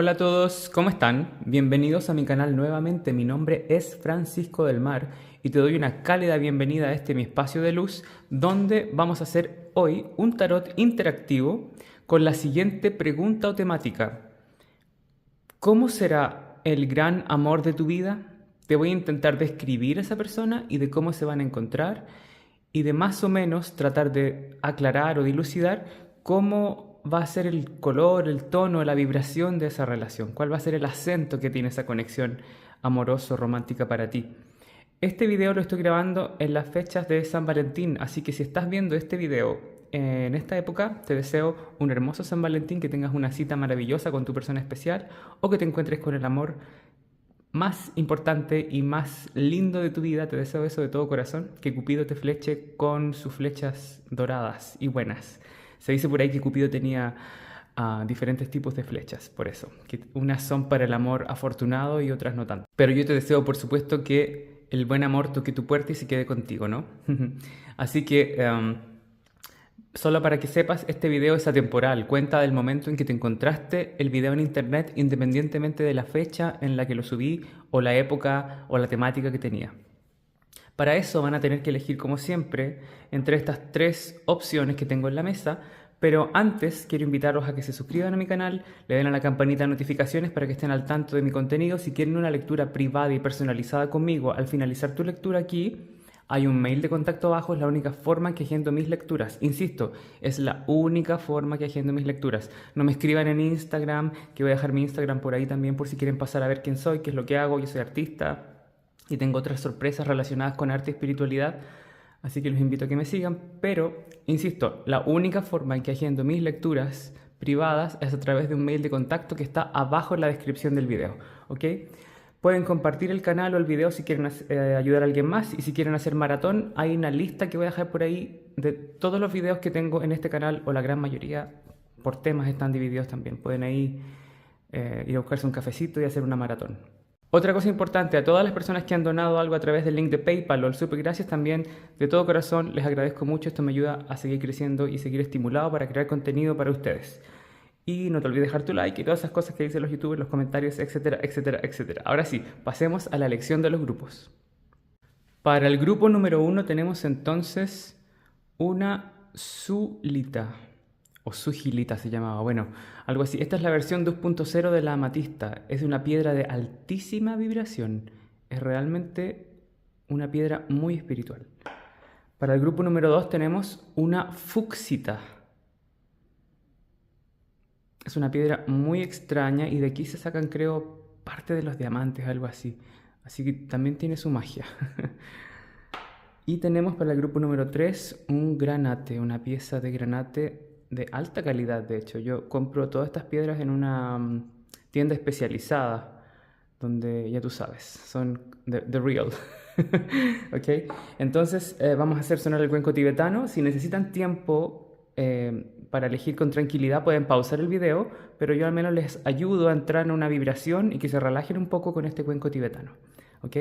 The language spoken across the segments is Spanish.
Hola a todos, ¿cómo están? Bienvenidos a mi canal nuevamente. Mi nombre es Francisco del Mar y te doy una cálida bienvenida a este mi espacio de luz, donde vamos a hacer hoy un tarot interactivo con la siguiente pregunta o temática. ¿Cómo será el gran amor de tu vida? Te voy a intentar describir a esa persona y de cómo se van a encontrar y de más o menos tratar de aclarar o dilucidar cómo va a ser el color, el tono, la vibración de esa relación, cuál va a ser el acento que tiene esa conexión amoroso-romántica para ti. Este video lo estoy grabando en las fechas de San Valentín, así que si estás viendo este video en esta época, te deseo un hermoso San Valentín, que tengas una cita maravillosa con tu persona especial o que te encuentres con el amor más importante y más lindo de tu vida. Te deseo eso de todo corazón, que Cupido te fleche con sus flechas doradas y buenas. Se dice por ahí que Cupido tenía diferentes tipos de flechas, por eso, que unas son para el amor afortunado y otras no tanto. Pero yo te deseo, por supuesto, que el buen amor toque tu puerta y se quede contigo, ¿no? Así que solo para que sepas, este video es atemporal, cuenta del momento en que te encontraste el video en internet, independientemente de la fecha en la que lo subí o la época o la temática que tenía. Para eso van a tener que elegir, como siempre, entre estas tres opciones que tengo en la mesa, pero antes quiero invitarlos a que se suscriban a mi canal, le den a la campanita de notificaciones para que estén al tanto de mi contenido. Si quieren una lectura privada y personalizada conmigo, al finalizar tu lectura aquí, hay un mail de contacto abajo, es la única forma que agendo mis lecturas. Insisto, es la única forma que agendo mis lecturas. No me escriban en Instagram, que voy a dejar mi Instagram por ahí también por si quieren pasar a ver quién soy, qué es lo que hago. Yo soy artista y tengo otras sorpresas relacionadas con arte y espiritualidad, así que los invito a que me sigan. Pero, insisto, la única forma en que agendo mis lecturas privadas es a través de un mail de contacto que está abajo en la descripción del video, ¿ok? Pueden compartir el canal o el video si quieren ayudar a alguien más, y si quieren hacer maratón, hay una lista que voy a dejar por ahí de todos los videos que tengo en este canal, o la gran mayoría por temas están divididos también. Pueden ahí ir a buscarse un cafecito y hacer una maratón. Otra cosa importante, a todas las personas que han donado algo a través del link de PayPal o el Super Gracias, también de todo corazón les agradezco mucho. Esto me ayuda a seguir creciendo y seguir estimulado para crear contenido para ustedes. Y no te olvides dejar tu like y todas esas cosas que dicen los youtubers, los comentarios, etcétera, etcétera, etcétera. Ahora sí, pasemos a la elección de los grupos. Para el grupo número 1 tenemos entonces una Zulita, o Sugilita se llamaba, bueno, algo así. Esta es la versión 2.0 de la amatista. Es una piedra de altísima vibración. Es realmente una piedra muy espiritual. Para el grupo número 2 tenemos una Fucsita. Es una piedra muy extraña y de aquí se sacan, creo, parte de los diamantes, algo así. Así que también tiene su magia. Y tenemos para el grupo número 3 un granate, una pieza de granate de alta calidad, de hecho. Yo compro todas estas piedras en una tienda especializada, donde ya tú sabes, son the real. ¿Ok? Entonces vamos a hacer sonar el cuenco tibetano. Si necesitan tiempo para elegir con tranquilidad, pueden pausar el video, pero yo al menos les ayudo a entrar en una vibración y que se relajen un poco con este cuenco tibetano. ¿Ok?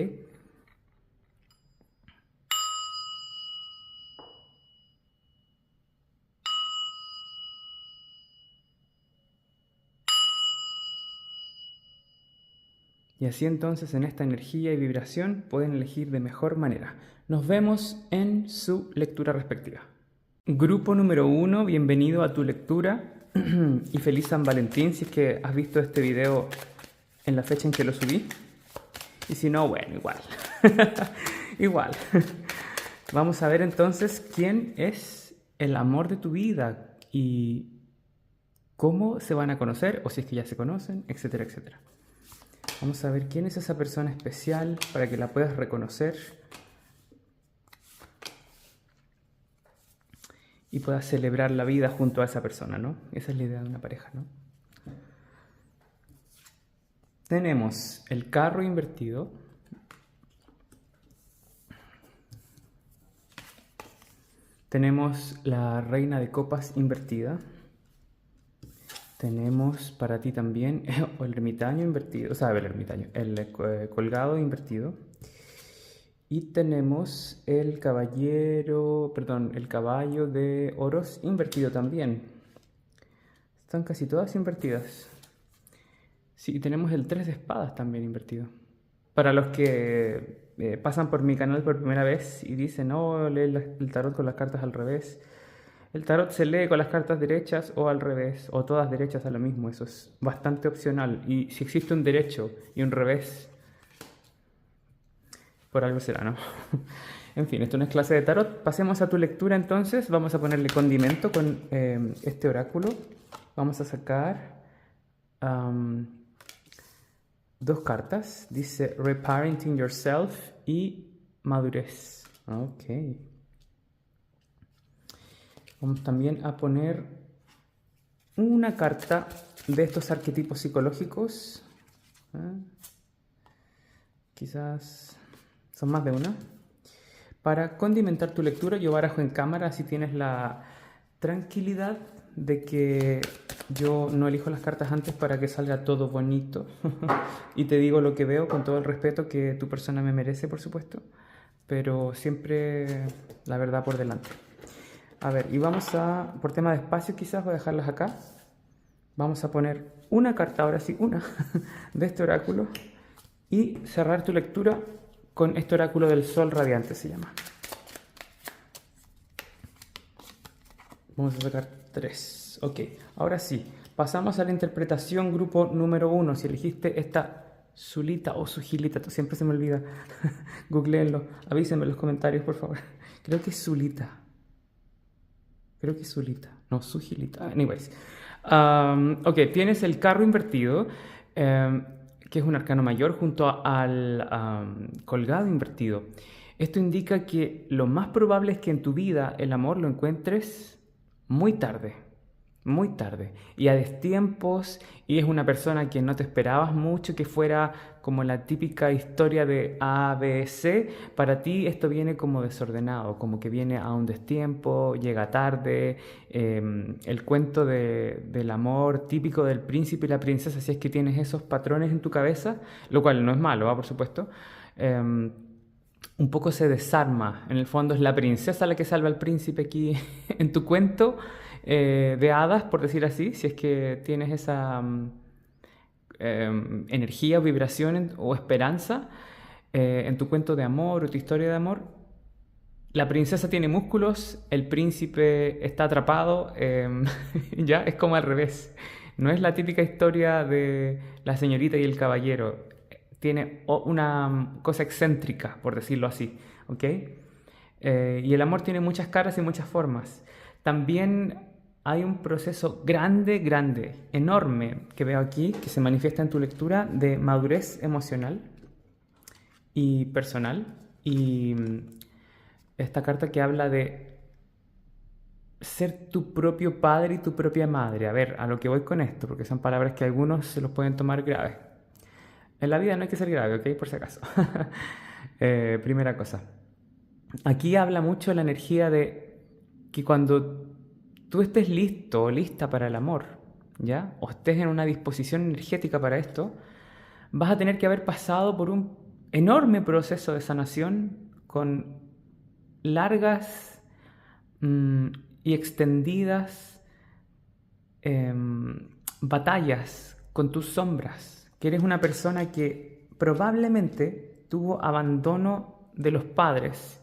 Y así entonces, en esta energía y vibración pueden elegir de mejor manera. Nos vemos en su lectura respectiva. Grupo número 1, bienvenido a tu lectura y feliz San Valentín si es que has visto este video en la fecha en que lo subí. Y si no, bueno, igual. Igual. Vamos a ver entonces quién es el amor de tu vida y cómo se van a conocer, o si es que ya se conocen, etcétera, etcétera. Vamos a ver quién es esa persona especial para que la puedas reconocer y puedas celebrar la vida junto a esa persona, ¿no? Esa es la idea de una pareja, ¿no? Tenemos el carro invertido. Tenemos la reina de copas invertida. Tenemos para ti también el ermitaño invertido, o sea, el ermitaño, el colgado invertido. Y tenemos el caballero, perdón, el caballo de oros invertido también. Están casi todas invertidas. Sí, y tenemos el 3 de espadas también invertido. Para los que pasan por mi canal por primera vez y dicen, no, lee el tarot con las cartas al revés. El tarot se lee con las cartas derechas o al revés, o todas derechas a lo mismo, eso es bastante opcional. Y si existe un derecho y un revés, por algo será, ¿no? En fin, esto no es clase de tarot. Pasemos a tu lectura entonces. Vamos a ponerle condimento con este oráculo. Vamos a sacar dos cartas. Dice Reparenting Yourself y Madurez. Ok. Vamos también a poner una carta de estos arquetipos psicológicos. Quizás son más de una. Para condimentar tu lectura, yo barajo en cámara, así tienes la tranquilidad de que yo no elijo las cartas antes para que salga todo bonito. Y te digo lo que veo con todo el respeto que tu persona me merece, por supuesto. Pero siempre la verdad por delante. A ver, y vamos a, por tema de espacio quizás, voy a dejarlas acá. Vamos a poner una carta, ahora sí, una, de este oráculo. Y cerrar tu lectura con este oráculo del sol radiante, se llama. Vamos a sacar 3. Ok, ahora sí, pasamos a la interpretación grupo número 1. Si elegiste esta Zulita o Sujilita, siempre se me olvida, googleenlo, avísenme en los comentarios, por favor. Creo que es Zulita. Creo que es Zulita, no, Sujilita. Anyways, ok, tienes el carro invertido, que es un arcano mayor, junto al colgado invertido. Esto indica que lo más probable es que en tu vida el amor lo encuentres muy tarde, y a destiempos, y es una persona que no te esperabas mucho, que fuera como la típica historia de A, B, C. Para ti esto viene como desordenado, como que viene a un destiempo, llega tarde, el cuento del amor típico del príncipe y la princesa, si es que tienes esos patrones en tu cabeza, lo cual no es malo, por supuesto, un poco se desarma. En el fondo es la princesa la que salva al príncipe aquí en tu cuento de hadas, por decir así, si es que tienes esa energía o vibración o esperanza en tu cuento de amor o tu historia de amor. La princesa tiene músculos, el príncipe está atrapado, ya es como al revés. No es la típica historia de la señorita y el caballero. Tiene una cosa excéntrica, por decirlo así, ¿ok? Y el amor tiene muchas caras y muchas formas. También hay un proceso grande, enorme, que veo aquí, que se manifiesta en tu lectura, de madurez emocional y personal. Y esta carta que habla de ser tu propio padre y tu propia madre. A ver, a lo que voy con esto, porque son palabras que algunos se los pueden tomar graves. En la vida no hay que ser grave, ¿ok? Por si acaso. Primera cosa. Aquí habla mucho la energía de que cuando tú estés listo o lista para el amor, ¿ya? O estés en una disposición energética para esto, vas a tener que haber pasado por un enorme proceso de sanación con largas y extendidas batallas con tus sombras, que eres una persona que probablemente tuvo abandono de los padres,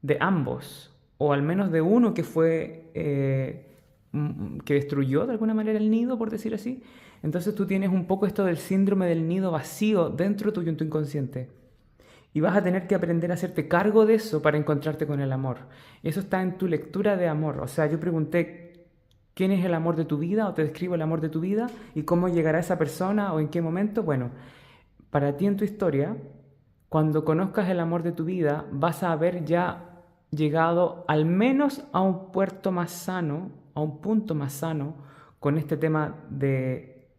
de ambos, o al menos de uno que fue que destruyó de alguna manera el nido, por decir así. Entonces tú tienes un poco esto del síndrome del nido vacío dentro tuyo en tu inconsciente. Y vas a tener que aprender a hacerte cargo de eso para encontrarte con el amor. Eso está en tu lectura de amor. O sea, yo pregunté, ¿quién es el amor de tu vida? O te describo el amor de tu vida y cómo llegará esa persona o en qué momento. Bueno, para ti en tu historia, cuando conozcas el amor de tu vida, vas a haber ya llegado al menos a un puerto más sano, a un punto más sano con este tema de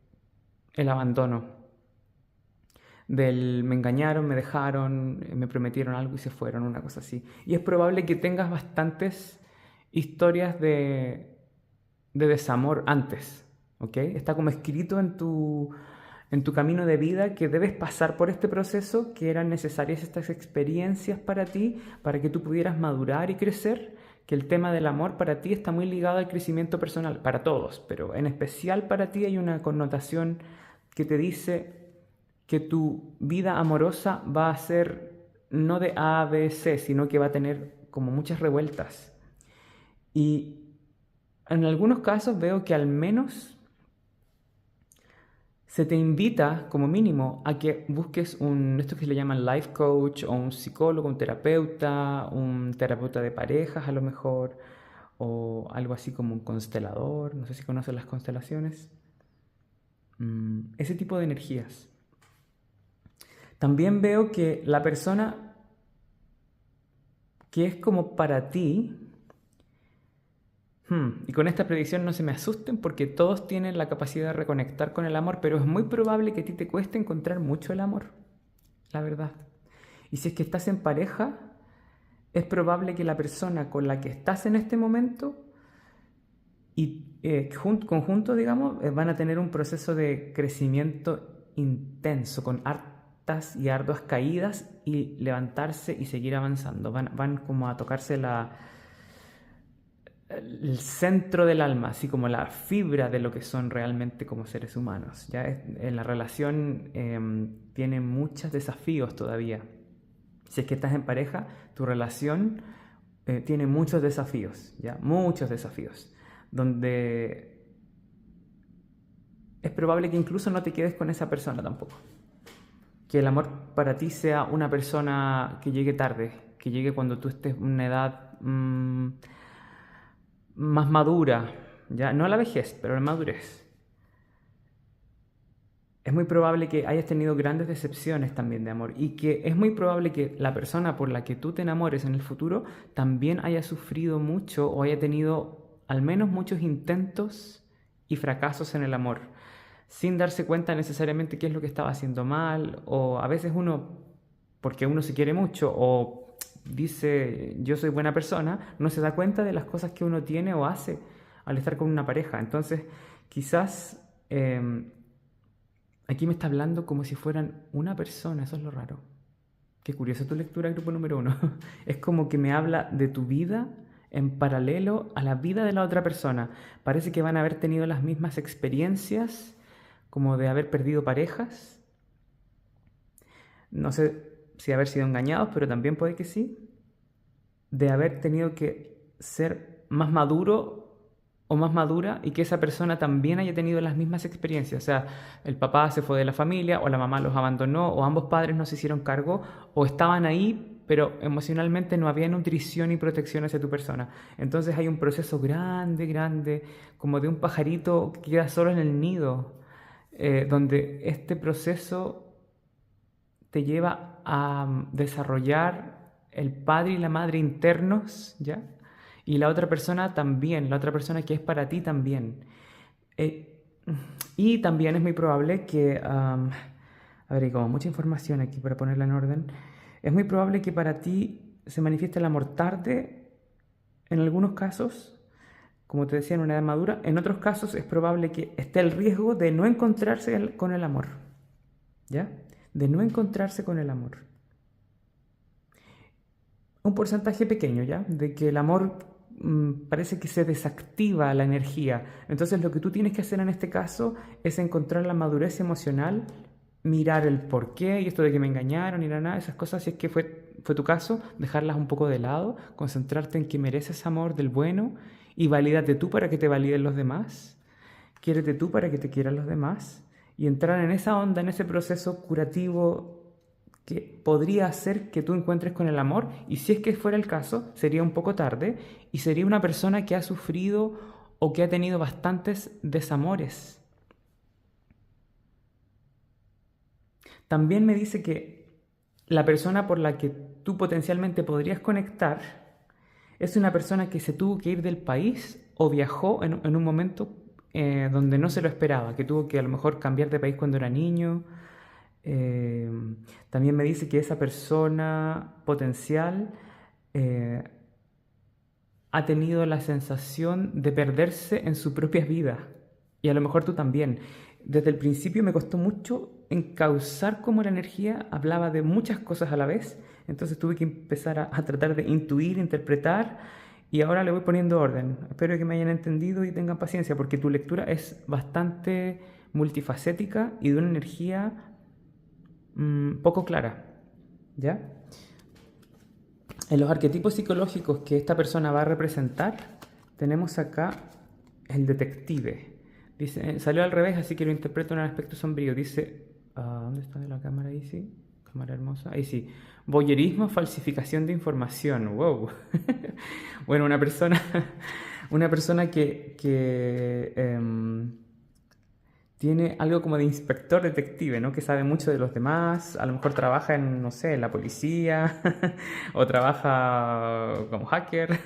el abandono. Del me engañaron, me dejaron, me prometieron algo y se fueron, una cosa así. Y es probable que tengas bastantes historias de desamor antes, ¿ok? Está como escrito en tu camino de vida que debes pasar por este proceso, que eran necesarias estas experiencias para ti, para que tú pudieras madurar y crecer, que el tema del amor para ti está muy ligado al crecimiento personal, para todos, pero en especial para ti hay una connotación que te dice que tu vida amorosa va a ser no de A, B, C, sino que va a tener como muchas revueltas. Y en algunos casos veo que al menos se te invita, como mínimo, a que busques esto que se le llaman life coach, o un psicólogo, un terapeuta de parejas a lo mejor, o algo así como un constelador, no sé si conoces las constelaciones. Ese tipo de energías. También veo que la persona que es como para ti, y con esta predicción no se me asusten porque todos tienen la capacidad de reconectar con el amor, pero es muy probable que a ti te cueste encontrar mucho el amor, la verdad. Y si es que estás en pareja, es probable que la persona con la que estás en este momento y conjunto, digamos, van a tener un proceso de crecimiento intenso, con hartas y arduas caídas y levantarse y seguir avanzando. Van como a tocarse el centro del alma, así como la fibra de lo que son realmente como seres humanos. ¿Ya? En la relación tiene muchos desafíos todavía. Si es que estás en pareja, tu relación tiene muchos desafíos, ¿ya? Muchos desafíos, donde es probable que incluso no te quedes con esa persona tampoco. Que el amor para ti sea una persona que llegue tarde, que llegue cuando tú estés en una edad más madura, ya no la vejez, pero la madurez. Es muy probable que hayas tenido grandes decepciones también de amor y que es muy probable que la persona por la que tú te enamores en el futuro también haya sufrido mucho o haya tenido al menos muchos intentos y fracasos en el amor, sin darse cuenta necesariamente qué es lo que estaba haciendo mal, o a veces uno, porque uno se quiere mucho o dice yo soy buena persona, no se da cuenta de las cosas que uno tiene o hace al estar con una pareja. Entonces quizás aquí me está hablando como si fueran una persona, eso es lo raro. Qué curiosa tu lectura, grupo número 1. Es como que me habla de tu vida en paralelo a la vida de la otra persona. Parece que van a haber tenido las mismas experiencias, como de haber perdido parejas. No sé si haber sido engañados, pero también puede que sí. De haber tenido que ser más maduro o más madura y que esa persona también haya tenido las mismas experiencias. O sea, el papá se fue de la familia o la mamá los abandonó o ambos padres no se hicieron cargo o estaban ahí, pero emocionalmente no había nutrición y protección hacia tu persona. Entonces hay un proceso grande, grande, como de un pajarito que queda solo en el nido, donde este proceso te lleva a desarrollar el padre y la madre internos, ¿ya? Y la otra persona también, la otra persona que es para ti también. Eh, y también es muy probable que, a ver, hay como mucha información aquí para ponerla en orden. Es muy probable que para ti se manifieste el amor tarde, en algunos casos, como te decía, en una edad madura. En otros casos es probable que esté el riesgo de no encontrarse con el amor, ¿ya? De no encontrarse con el amor. Un porcentaje pequeño, ¿ya? De que el amor parece que se desactiva la energía. Entonces lo que tú tienes que hacer en este caso es encontrar la madurez emocional, mirar el por qué y esto de que me engañaron y nada, esas cosas, si es que fue tu caso, dejarlas un poco de lado, concentrarte en que mereces amor del bueno y valídate tú para que te validen los demás, quiérete tú para que te quieran los demás y entrar en esa onda, en ese proceso curativo que podría hacer que tú encuentres con el amor, y si es que fuera el caso, sería un poco tarde y sería una persona que ha sufrido o que ha tenido bastantes desamores. También me dice que la persona por la que tú potencialmente podrías conectar es una persona que se tuvo que ir del país o viajó en un momento donde no se lo esperaba, que tuvo que a lo mejor cambiar de país cuando era niño. También me dice que esa persona potencial ha tenido la sensación de perderse en su propia vida. Y a lo mejor tú también. Desde el principio me costó mucho encauzar cómo la energía hablaba de muchas cosas a la vez. Entonces tuve que empezar a tratar de intuir, interpretar. Y ahora le voy poniendo orden. Espero que me hayan entendido y tengan paciencia porque tu lectura es bastante multifacética y de una energía poco clara, ¿ya? En los arquetipos psicológicos que esta persona va a representar, tenemos acá el detective. Dice, salió al revés, así que lo interpreto en el aspecto sombrío. Dice, ¿dónde está la cámara ahí? Sí, cámara hermosa. Ahí sí. Voyerismo, falsificación de información. Wow. Bueno, una persona que tiene algo como de inspector detective, ¿no? Que sabe mucho de los demás, a lo mejor trabaja en, no sé, en la policía, o trabaja como hacker,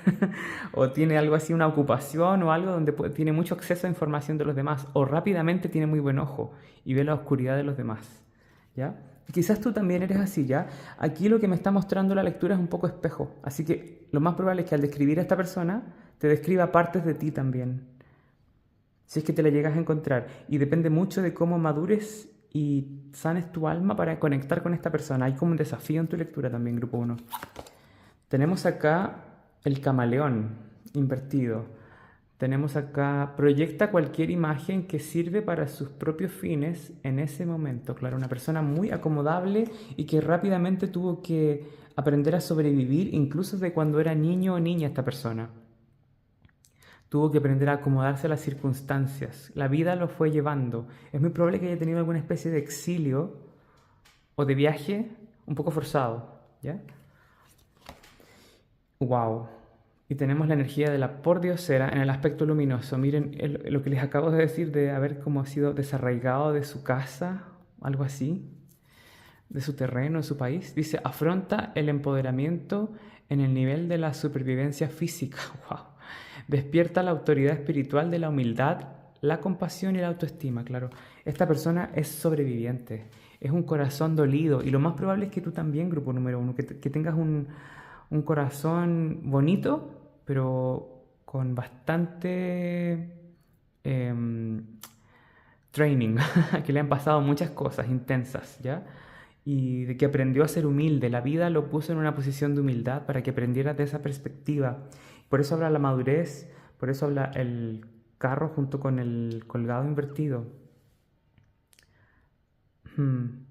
o tiene algo así, una ocupación o algo donde tiene mucho acceso a información de los demás, o rápidamente tiene muy buen ojo y ve la oscuridad de los demás, ¿ya? Y quizás tú también eres así, ¿ya? Aquí lo que me está mostrando la lectura es un poco espejo, así que lo más probable es que al describir a esta persona, te describa partes de ti también, si es que te la llegas a encontrar. Y depende mucho de cómo madures y sanes tu alma para conectar con esta persona. Hay como un desafío en tu lectura también, grupo uno. Tenemos acá el camaleón invertido. Tenemos acá, proyecta cualquier imagen que sirve para sus propios fines en ese momento. Claro, una persona muy acomodable y que rápidamente tuvo que aprender a sobrevivir, incluso de cuando era niño o niña esta persona. Tuvo que aprender a acomodarse a las circunstancias. La vida lo fue llevando. Es muy probable que haya tenido alguna especie de exilio o de viaje un poco forzado, ¿ya? ¡Wow! Y tenemos la energía de la pordiosera en el aspecto luminoso. Miren lo que les acabo de decir de haber como sido desarraigado de su casa, algo así, de su terreno, de su país. Dice, afronta el empoderamiento en el nivel de la supervivencia física. ¡Wow! Despierta la autoridad espiritual de la humildad, la compasión y la autoestima, claro. Esta persona es sobreviviente, es un corazón dolido y lo más probable es que tú también, grupo número uno, que tengas un corazón bonito, pero con bastante training, que le han pasado muchas cosas intensas, ¿ya? Y de que aprendió a ser humilde. La vida lo puso en una posición de humildad para que aprendiera de esa perspectiva. Por eso habla la madurez, por eso habla el carro junto con el colgado invertido. En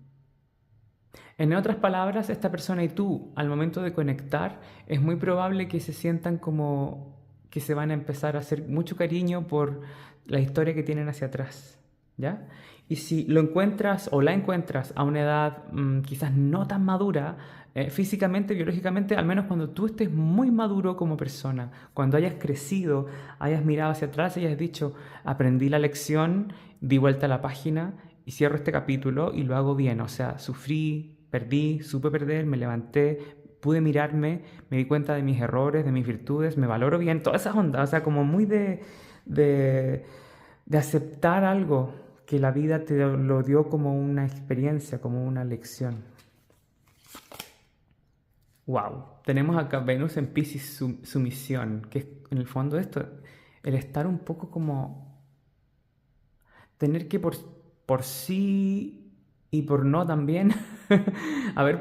otras palabras, esta persona y tú, al momento de conectar, es muy probable que se sientan como que se van a empezar a hacer mucho cariño por la historia que tienen hacia atrás, ¿ya? Y si lo encuentras o la encuentras a una edad quizás no tan madura, físicamente, biológicamente, al menos cuando tú estés muy maduro como persona, cuando hayas crecido, hayas mirado hacia atrás y hayas dicho, aprendí la lección, di vuelta a la página y cierro este capítulo y lo hago bien, o sea, sufrí, perdí, supe perder, me levanté, pude mirarme, me di cuenta de mis errores, de mis virtudes, me valoro bien, todas esas ondas, o sea, como muy de, de aceptar algo que la vida te lo dio como una experiencia, como una lección. Wow, tenemos acá Venus en Piscis, sumisión, que es en el fondo esto, el estar un poco como tener que por sí y por no también, haber,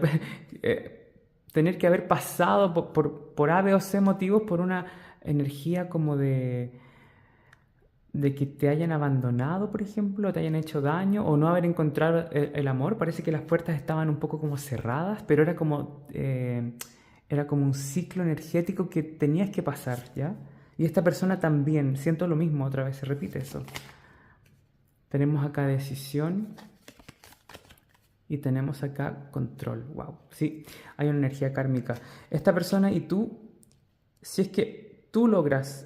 tener que haber pasado por A, B o C motivos por una energía como de que te hayan abandonado, por ejemplo, te hayan hecho daño o no haber encontrado el amor. Parece que las puertas estaban un poco como cerradas, pero era como un ciclo energético que tenías que pasar, ¿ya? Y esta persona también, siento lo mismo, otra vez se repite eso. Tenemos acá decisión y tenemos acá control. Wow, sí, hay una energía kármica. Esta persona y tú, si es que tú logras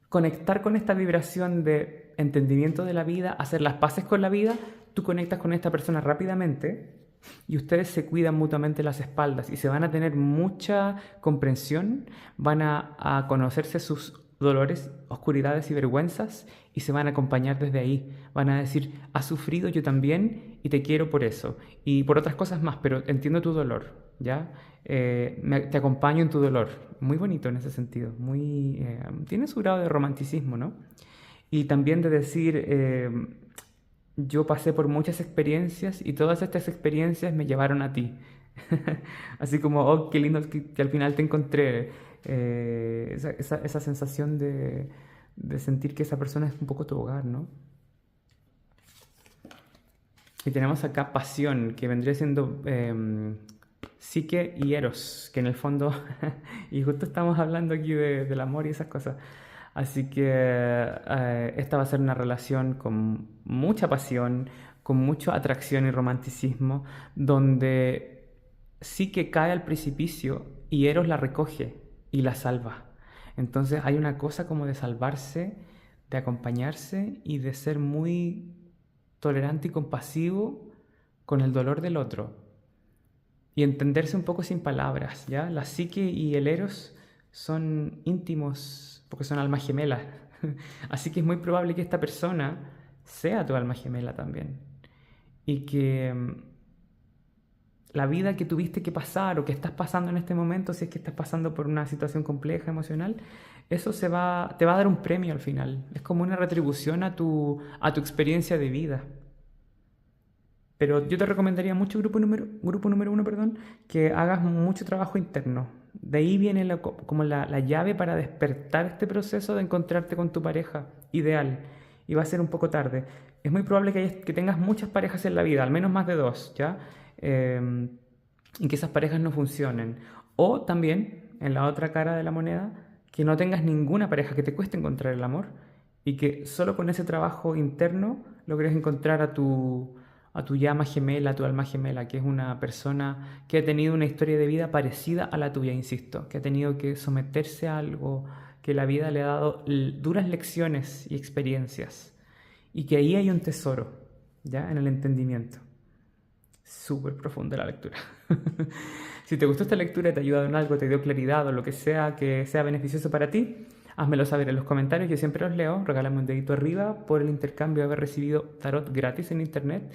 conectar con esta vibración de entendimiento de la vida, hacer las paces con la vida, tú conectas con esta persona rápidamente y ustedes se cuidan mutuamente las espaldas y se van a tener mucha comprensión, van a conocerse sus dolores, oscuridades y vergüenzas y se van a acompañar desde ahí. Van a decir, has sufrido, yo también y te quiero por eso y por otras cosas más, pero entiendo tu dolor, ¿ya? Te acompaño en tu dolor. Muy bonito en ese sentido, tiene su grado de romanticismo, ¿no? Y también de decir, yo pasé por muchas experiencias y todas estas experiencias me llevaron a ti. Así como, oh, qué lindo que al final te encontré. Esa sensación de sentir que esa persona es un poco tu hogar, ¿no? Y tenemos acá pasión, que vendría siendo psique y eros, que en el fondo, y justo estamos hablando aquí del amor y esas cosas. Así que esta va a ser una relación con mucha pasión, con mucha atracción y romanticismo, donde psique cae al precipicio y eros la recoge y la salva. Entonces hay una cosa como de salvarse, de acompañarse y de ser muy tolerante y compasivo con el dolor del otro y entenderse un poco sin palabras, ¿ya? La psique y el eros son íntimos porque son almas gemelas. Así que es muy probable que esta persona sea tu alma gemela también. Y que la vida que tuviste que pasar o que estás pasando en este momento, si es que estás pasando por una situación compleja emocional, eso te va a dar un premio al final. Es como una retribución a tu experiencia de vida. Pero yo te recomendaría mucho grupo número uno, perdón, que hagas mucho trabajo interno. De ahí viene como la llave para despertar este proceso de encontrarte con tu pareja ideal. Y va a ser un poco tarde. Es muy probable que tengas muchas parejas en la vida, al menos más de dos, ¿ya? Y que esas parejas no funcionen. O también, en la otra cara de la moneda, que no tengas ninguna pareja, que te cueste encontrar el amor y que solo con ese trabajo interno logres encontrar a tu llama gemela, a tu alma gemela, que es una persona que ha tenido una historia de vida parecida a la tuya, insisto, que ha tenido que someterse a algo, que la vida le ha dado duras lecciones y experiencias, y que ahí hay un tesoro, ¿ya? En el entendimiento. Súper profunda la lectura. Si te gustó esta lectura, te ha ayudado en algo, te dio claridad o lo que sea beneficioso para ti, házmelo saber en los comentarios, yo siempre los leo. Regálame un dedito arriba por el intercambio de haber recibido tarot gratis en internet.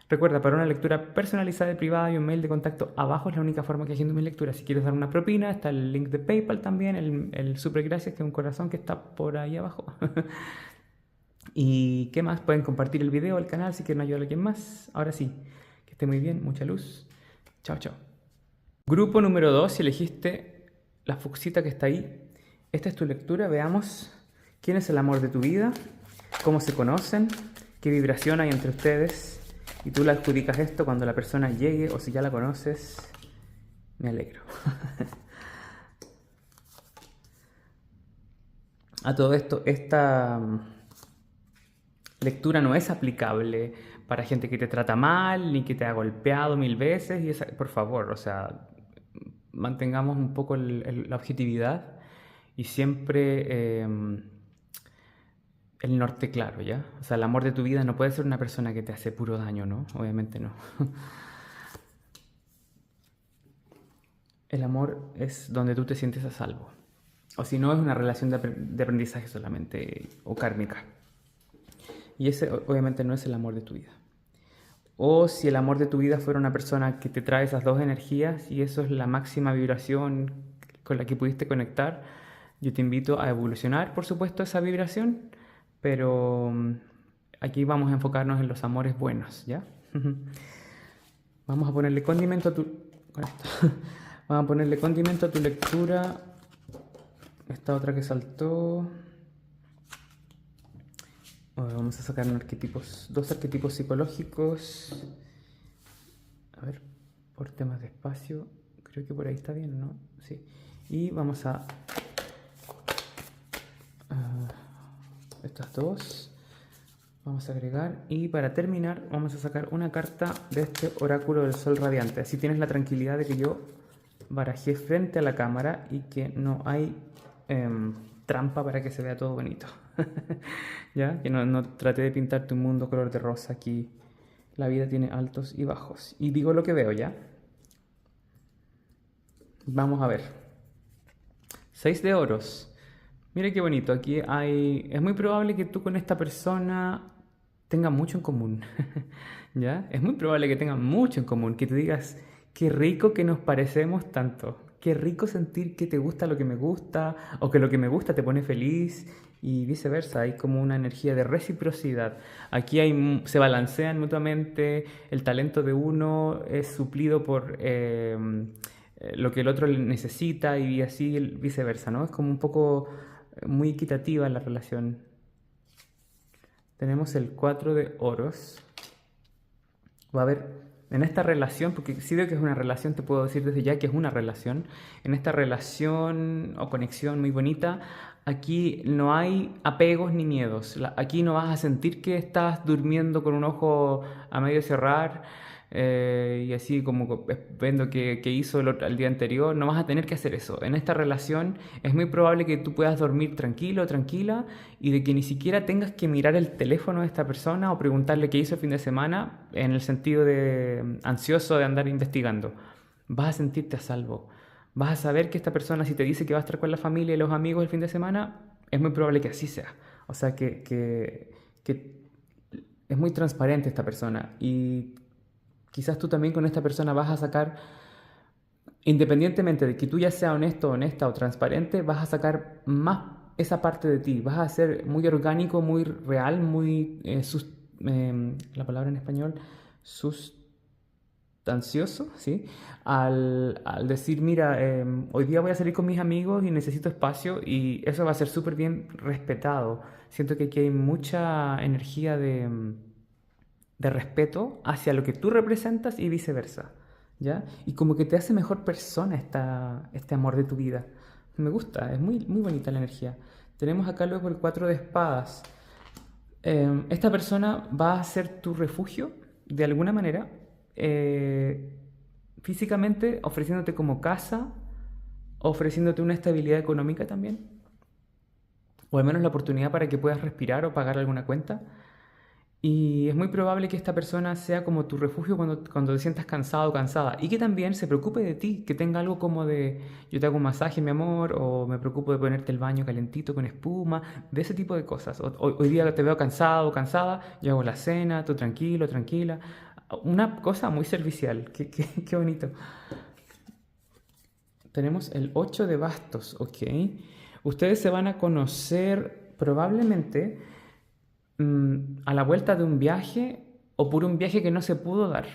Recuerda, para una lectura personalizada y privada y un mail de contacto abajo es la única forma que haciendo mi lectura. Si quieres dar una propina, está el link de PayPal también, el super gracias, que es un corazón que está por ahí abajo. ¿Y qué más? Pueden compartir el video, el canal, si quieren ayudar a alguien más. Ahora sí, que esté muy bien, mucha luz. Chao, chao. Grupo número 2, si elegiste la fucsia que está ahí, esta es tu lectura. Veamos quién es el amor de tu vida, cómo se conocen, qué vibración hay entre ustedes. Y tú le adjudicas esto cuando la persona llegue, o si ya la conoces, me alegro. A todo esto, esta lectura no es aplicable para gente que te trata mal, ni que te ha golpeado 1000 veces. Por favor, o sea, mantengamos un poco la objetividad y siempre el norte claro, ¿ya? O sea, el amor de tu vida no puede ser una persona que te hace puro daño, ¿no? Obviamente no. El amor es donde tú te sientes a salvo. O si no, es una relación de aprendizaje solamente o kármica. Y ese obviamente no es el amor de tu vida. O si el amor de tu vida fuera una persona que te trae esas dos energías y eso es la máxima vibración con la que pudiste conectar, yo te invito a evolucionar, por supuesto, esa vibración, pero aquí vamos a enfocarnos en los amores buenos, ¿ya? Vamos a ponerle condimento a tu... Vamos a ponerle condimento a tu lectura. Esta otra que saltó... Vamos a sacar dos arquetipos psicológicos. A ver, por temas de espacio, creo que por ahí está bien, ¿no? Sí. Y vamos a estas dos. Vamos a agregar y para terminar vamos a sacar una carta de este oráculo del sol radiante. Así tienes la tranquilidad de que yo barajé frente a la cámara y que no hay trampa para que se vea todo bonito. ¿Ya? Que no traté de pintarte un mundo color de rosa aquí. La vida tiene altos y bajos. Y digo lo que veo, ¿ya? Vamos a ver. 6 de oros. Mira qué bonito. Aquí hay... Es muy probable que tú con esta persona tengas mucho en común. ¿Ya? Es muy probable que tengan mucho en común. Que te digas, qué rico que nos parecemos tanto. Qué rico sentir que te gusta lo que me gusta o que lo que me gusta te pone feliz y viceversa. Hay como una energía de reciprocidad. Aquí se balancean mutuamente, el talento de uno es suplido por lo que el otro necesita y así viceversa, ¿no? Es como un poco muy equitativa la relación. Tenemos el 4 de oros. va a haber en esta relación, porque si veo que es una relación, te puedo decir desde ya que es una relación, en esta relación o conexión muy bonita, aquí no hay apegos ni miedos, aquí no vas a sentir que estás durmiendo con un ojo a medio cerrar y así como viendo que hizo el día anterior, no vas a tener que hacer eso. En esta relación es muy probable que tú puedas dormir tranquilo, tranquila y de que ni siquiera tengas que mirar el teléfono de esta persona o preguntarle qué hizo el fin de semana en el sentido de ansioso de andar investigando. Vas a sentirte a salvo. Vas a saber que esta persona, si te dice que va a estar con la familia y los amigos el fin de semana, es muy probable que así sea. O sea, que es muy transparente esta persona y quizás tú también con esta persona vas a sacar, independientemente de que tú ya seas honesto, honesta o transparente, vas a sacar más esa parte de ti, vas a ser muy orgánico, muy real, muy, la palabra en español, sustancioso, ¿sí? Al decir, mira, hoy día voy a salir con mis amigos y necesito espacio y eso va a ser súper bien respetado. Siento que aquí hay mucha energía de respeto hacia lo que tú representas y viceversa, ¿ya? Y como que te hace mejor persona este amor de tu vida. Me gusta, es muy, muy bonita la energía. Tenemos acá luego el 4 de espadas. Esta persona va a ser tu refugio de alguna manera, eh, físicamente ofreciéndote como casa, ofreciéndote una estabilidad económica también, o al menos la oportunidad para que puedas respirar o pagar alguna cuenta. Y es muy probable que esta persona sea como tu refugio cuando te sientas cansado o cansada. Y que también se preocupe de ti, que tenga algo como de yo te hago un masaje, mi amor, o me preocupo de ponerte el baño calentito con espuma, de ese tipo de cosas. Hoy día te veo cansado o cansada, yo hago la cena, tú tranquilo, tranquila. Una cosa muy servicial, qué bonito. Tenemos el 8 de bastos, ¿ok? Ustedes se van a conocer probablemente a la vuelta de un viaje o por un viaje que no se pudo dar.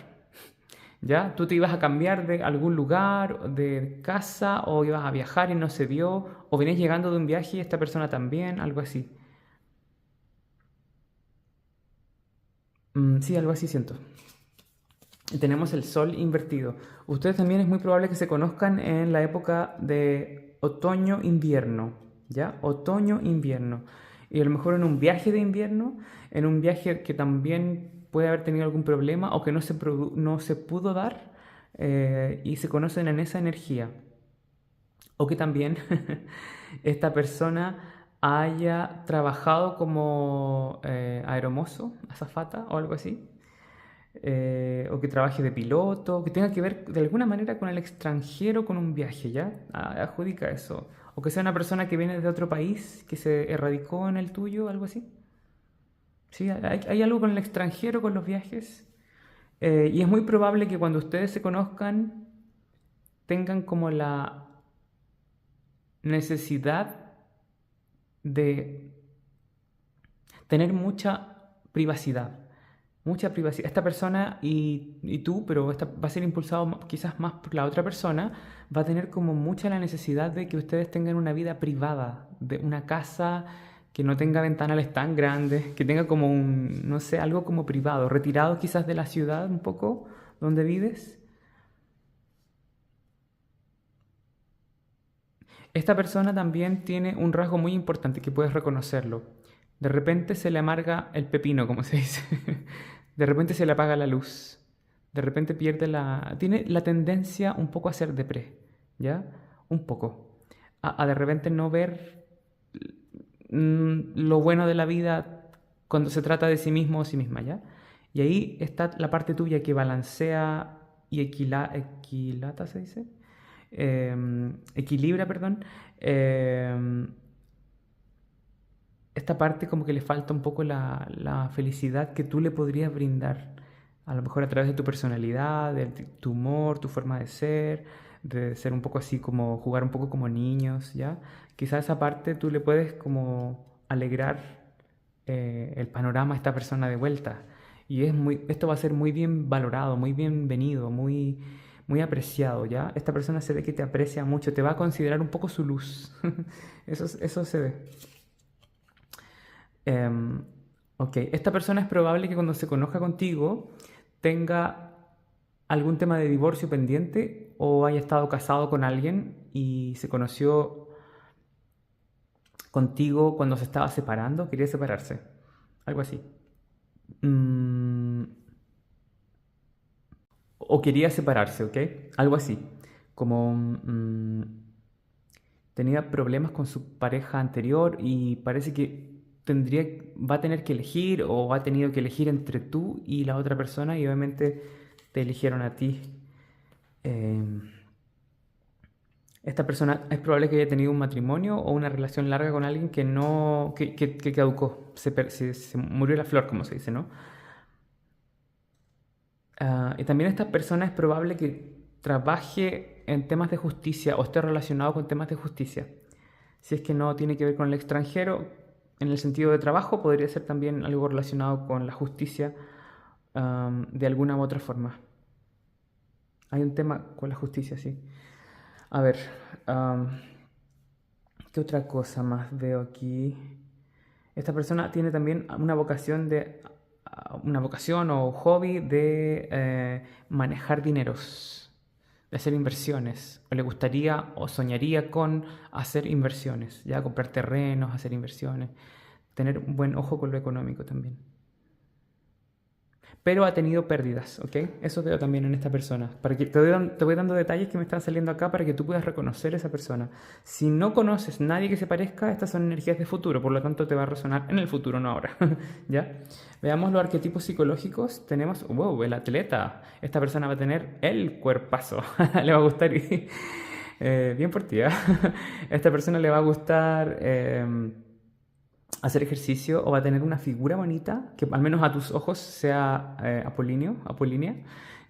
¿Ya? Tú te ibas a cambiar de algún lugar, de casa, o ibas a viajar y no se dio, o vienes llegando de un viaje y esta persona también, algo así. Sí, algo así siento. Y tenemos el sol invertido. Ustedes también es muy probable que se conozcan en la época de otoño-invierno, ¿ya? Otoño-invierno. Y a lo mejor en un viaje de invierno, en un viaje que también puede haber tenido algún problema o que no se pudo dar y se conocen en esa energía. O que también esta persona haya trabajado como aeromozo, azafata o algo así, o que trabaje de piloto, que tenga que ver de alguna manera con el extranjero, con un viaje, ¿ya? Adjudica eso. O que sea una persona que viene de otro país, que se erradicó en el tuyo, algo así. Sí, hay algo con el extranjero, con los viajes. Y es muy probable que cuando ustedes se conozcan tengan como la necesidad de tener mucha privacidad. Mucha privacidad. Esta persona y tú, pero esta va a ser impulsado quizás más por la otra persona, va a tener como mucha la necesidad de que ustedes tengan una vida privada, de una casa que no tenga ventanales tan grandes, que tenga como un, no sé, algo como privado, retirado quizás de la ciudad un poco donde vives. Esta persona también tiene un rasgo muy importante que puedes reconocerlo. De repente se le amarga el pepino, como se dice. De repente se le apaga la luz. De repente pierde la... Tiene la tendencia un poco a ser depré, ¿ya? Un poco. A de repente no ver lo bueno de la vida cuando se trata de sí mismo o sí misma, ¿ya? Y ahí está la parte tuya que balancea y equilata, ¿se dice? Equilibra, perdón, eh, esta parte como que le falta un poco la felicidad que tú le podrías brindar, a lo mejor a través de tu personalidad, de tu humor, tu forma de ser un poco así como jugar un poco como niños, ¿ya? Quizás esa parte tú le puedes como alegrar el panorama a esta persona de vuelta. Y esto va a ser muy bien valorado, muy bienvenido, muy, muy apreciado, ¿ya? Esta persona se ve que te aprecia mucho, te va a considerar un poco su luz. Eso se ve. Em, ok, esta persona es probable que cuando se conozca contigo tenga algún tema de divorcio pendiente o haya estado casado con alguien y se conoció contigo cuando se estaba separando, quería separarse. Algo así. Mm, o quería separarse, ¿ok? Algo así. Como tenía problemas con su pareja anterior y parece que va a tener que elegir o ha tenido que elegir entre tú y la otra persona y obviamente te eligieron a ti. Eh, Esta persona es probable que haya tenido un matrimonio o una relación larga con alguien que no, que caducó, se murió la flor, como se dice, ¿no? Y también esta persona es probable que trabaje en temas de justicia o esté relacionado con temas de justicia. Si es que no tiene que ver con el extranjero, en el sentido de trabajo, podría ser también algo relacionado con la justicia, de alguna u otra forma. Hay un tema con la justicia, sí. A ver, ¿qué otra cosa más veo aquí? Esta persona tiene también una vocación o hobby de manejar dineros, de hacer inversiones. O le gustaría o soñaría con hacer inversiones, ya comprar terrenos, hacer inversiones, tener un buen ojo con lo económico también. Pero ha tenido pérdidas, ¿ok? Eso veo también en esta persona. Para que te voy dando detalles que me están saliendo acá para que tú puedas reconocer a esa persona. Si no conoces a nadie que se parezca, estas son energías de futuro, por lo tanto te va a resonar en el futuro, no ahora. ¿Ya? Veamos los arquetipos psicológicos. Tenemos, wow, el atleta. Esta persona va a tener el cuerpazo. Le va a gustar. Bien por ti, ¿eh? Esta persona le va a gustar hacer ejercicio o va a tener una figura bonita que al menos a tus ojos sea apolínea.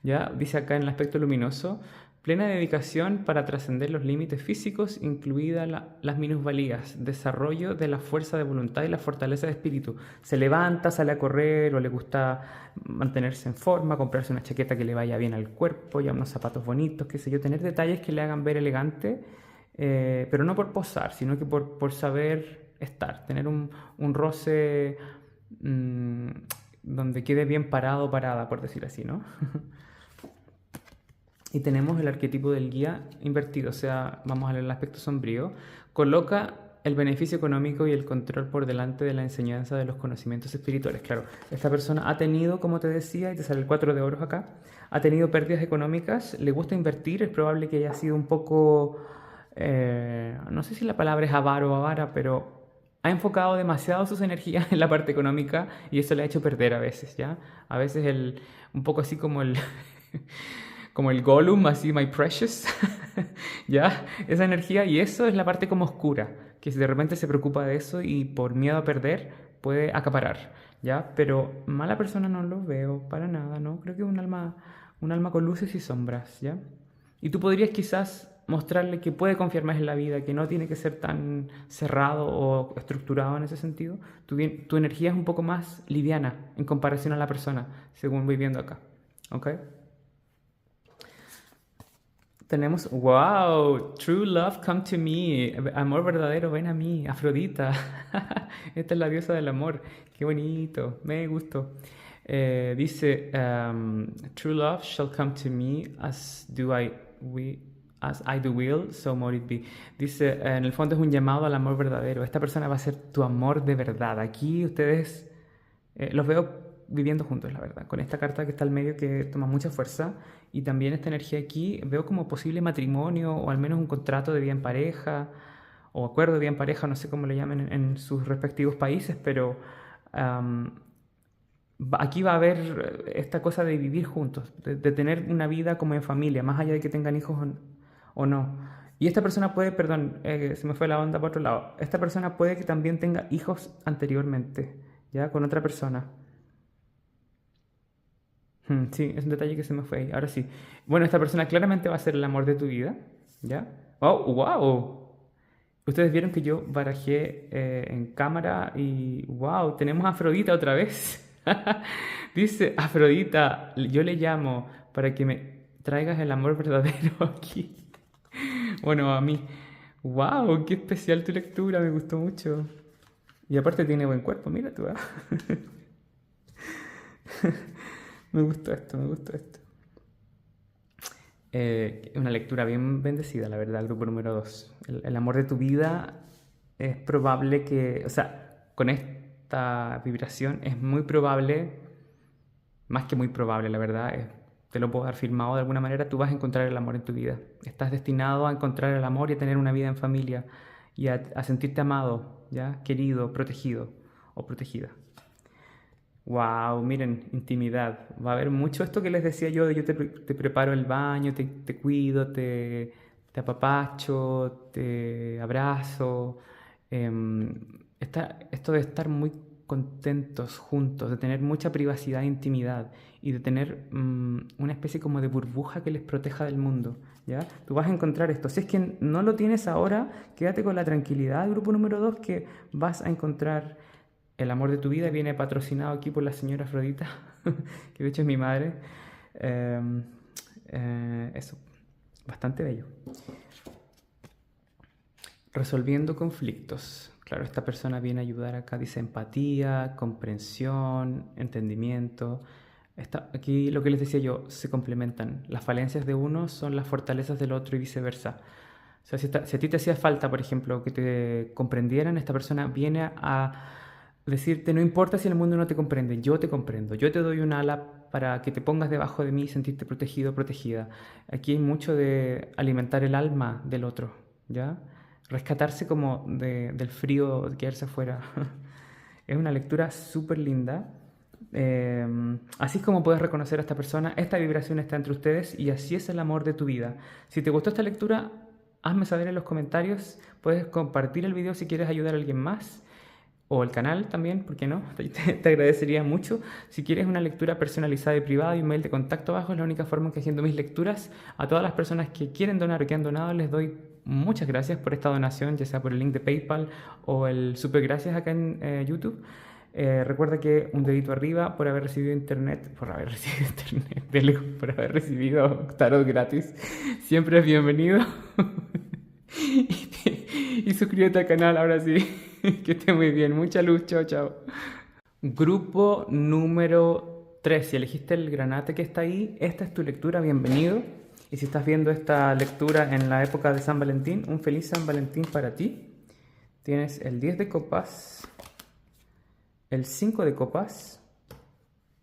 Ya dice acá en el aspecto luminoso, plena dedicación para trascender los límites físicos, incluidas las minusvalías, desarrollo de la fuerza de voluntad y la fortaleza de espíritu. Se levanta, sale a correr o le gusta mantenerse en forma, comprarse una chaqueta que le vaya bien al cuerpo, ya unos zapatos bonitos, qué sé yo, tener detalles que le hagan ver elegante, pero no por posar, sino que por saber estar, tener un roce donde quede bien parado, parada, por decir así, ¿no? Y tenemos el arquetipo del guía invertido, o sea, vamos a leer el aspecto sombrío. Coloca el beneficio económico y el control por delante de la enseñanza de los conocimientos espirituales. Claro, esta persona ha tenido, como te decía, y te sale el 4 de oros acá, ha tenido pérdidas económicas, le gusta invertir, es probable que haya sido un poco, no sé si la palabra es avaro o avara, pero ha enfocado demasiado sus energías en la parte económica y eso le ha hecho perder a veces, ¿ya? A veces un poco así como como el Gollum, así, my precious, ¿ya? Esa energía y eso es la parte como oscura, que si de repente se preocupa de eso y por miedo a perder puede acaparar, ¿ya? Pero mala persona no lo veo para nada, ¿no? Creo que es un alma con luces y sombras, ¿ya? Y tú podrías quizás mostrarle que puede confiar más en la vida, que no tiene que ser tan cerrado o estructurado en ese sentido. Tu energía es un poco más liviana en comparación a la persona, según voy viendo acá, ¿ok? Tenemos, wow, true love come to me, amor verdadero ven a mí, Afrodita. Esta es la diosa del amor, qué bonito, me gustó. Dice, true love shall come to me as I do will, so mote it be. Dice, en el fondo es un llamado al amor verdadero. Esta persona va a ser tu amor de verdad. Aquí ustedes los veo viviendo juntos, la verdad. Con esta carta que está al medio que toma mucha fuerza y también esta energía aquí, veo como posible matrimonio o al menos un contrato de vida en pareja o acuerdo de vida en pareja, no sé cómo le llamen en sus respectivos países, pero aquí va a haber esta cosa de vivir juntos, de tener una vida como en familia, más allá de que tengan hijos o no. Y esta persona puede, perdón, se me fue la onda para otro lado, esta persona puede que también tenga hijos anteriormente, ¿ya? Con otra persona. Sí, es un detalle que se me fue ahí. Ahora sí. Bueno, esta persona claramente va a ser el amor de tu vida, ¿ya? ¡Oh, wow! Ustedes vieron que yo barajé en cámara y wow, tenemos a Afrodita otra vez. Dice, Afrodita, yo le llamo para que me traigas el amor verdadero aquí. Bueno, a mí. Wow, qué especial tu lectura, me gustó mucho. Y aparte tiene buen cuerpo, mira tú, ¿eh? Me gustó esto, me gustó esto. Una lectura bien bendecida, la verdad, grupo número 2. El amor de tu vida es probable que, o sea, con esta vibración es muy probable, más que muy probable, la verdad, te lo puedo dar firmado de alguna manera, tú vas a encontrar el amor en tu vida. Estás destinado a encontrar el amor y a tener una vida en familia y a sentirte amado, ¿ya? Querido, protegido o protegida. Wow, miren, intimidad. Va a haber mucho esto que les decía yo, de yo te preparo el baño, te cuido, te apapacho, te abrazo. Esto de estar muy contentos juntos, de tener mucha privacidad e intimidad y de tener una especie como de burbuja que les proteja del mundo, ¿ya? Tú vas a encontrar esto. Si es que no lo tienes ahora, quédate con la tranquilidad, grupo número 2, que vas a encontrar el amor de tu vida. Viene patrocinado aquí por la señora Afrodita, que de hecho es mi madre. Eh, Eso, bastante bello. Resolviendo conflictos. Claro, esta persona viene a ayudar acá, dice empatía, comprensión, entendimiento. Aquí lo que les decía yo, se complementan. Las falencias de uno son las fortalezas del otro y viceversa. O sea, si a ti te hacía falta, por ejemplo, que te comprendieran, esta persona viene a decirte, no importa si el mundo no te comprende, yo te comprendo, yo te doy un ala para que te pongas debajo de mí y sentirte protegido o protegida. Aquí hay mucho de alimentar el alma del otro, ¿ya? Rescatarse como del frío, de quedarse afuera. Es una lectura súper linda. Así es como puedes reconocer a esta persona, esta vibración está entre ustedes y así es el amor de tu vida. Si te gustó esta lectura, hazme saber en los comentarios, puedes compartir el video si quieres ayudar a alguien más o el canal también, ¿por qué no? Te agradecería mucho. Si quieres una lectura personalizada y privada y un mail de contacto abajo, es la única forma en que haciendo mis lecturas. A todas las personas que quieren donar o que han donado, les doy muchas gracias por esta donación, ya sea por el link de PayPal o el super gracias acá en YouTube. Recuerda que un dedito arriba por haber recibido internet, por haber recibido tarot gratis, siempre es bienvenido. Y suscríbete al canal, ahora sí. Que esté muy bien. Mucha luz. Chao, chao. Grupo número 3. Si elegiste el granate que está ahí, esta es tu lectura. Bienvenido. Y si estás viendo esta lectura en la época de San Valentín, un feliz San Valentín para ti. Tienes el 10 de copas, el 5 de copas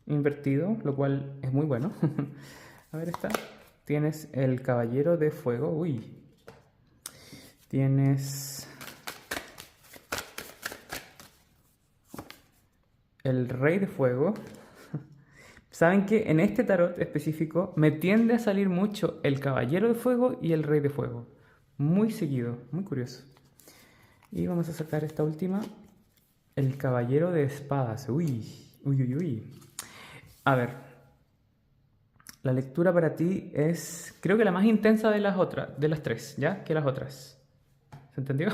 invertido, lo cual es muy bueno. A ver, está. Tienes el caballero de fuego. Uy. Tienes el rey de fuego. Saben que en este tarot específico me tiende a salir mucho el caballero de fuego y el rey de fuego. Muy seguido, muy curioso. Y vamos a sacar esta última, el caballero de espadas. Uy, uy, uy, uy. A ver, la lectura para ti es, creo que la más intensa de las otras, de las tres, ¿ya? Que las otras. ¿Se entendió?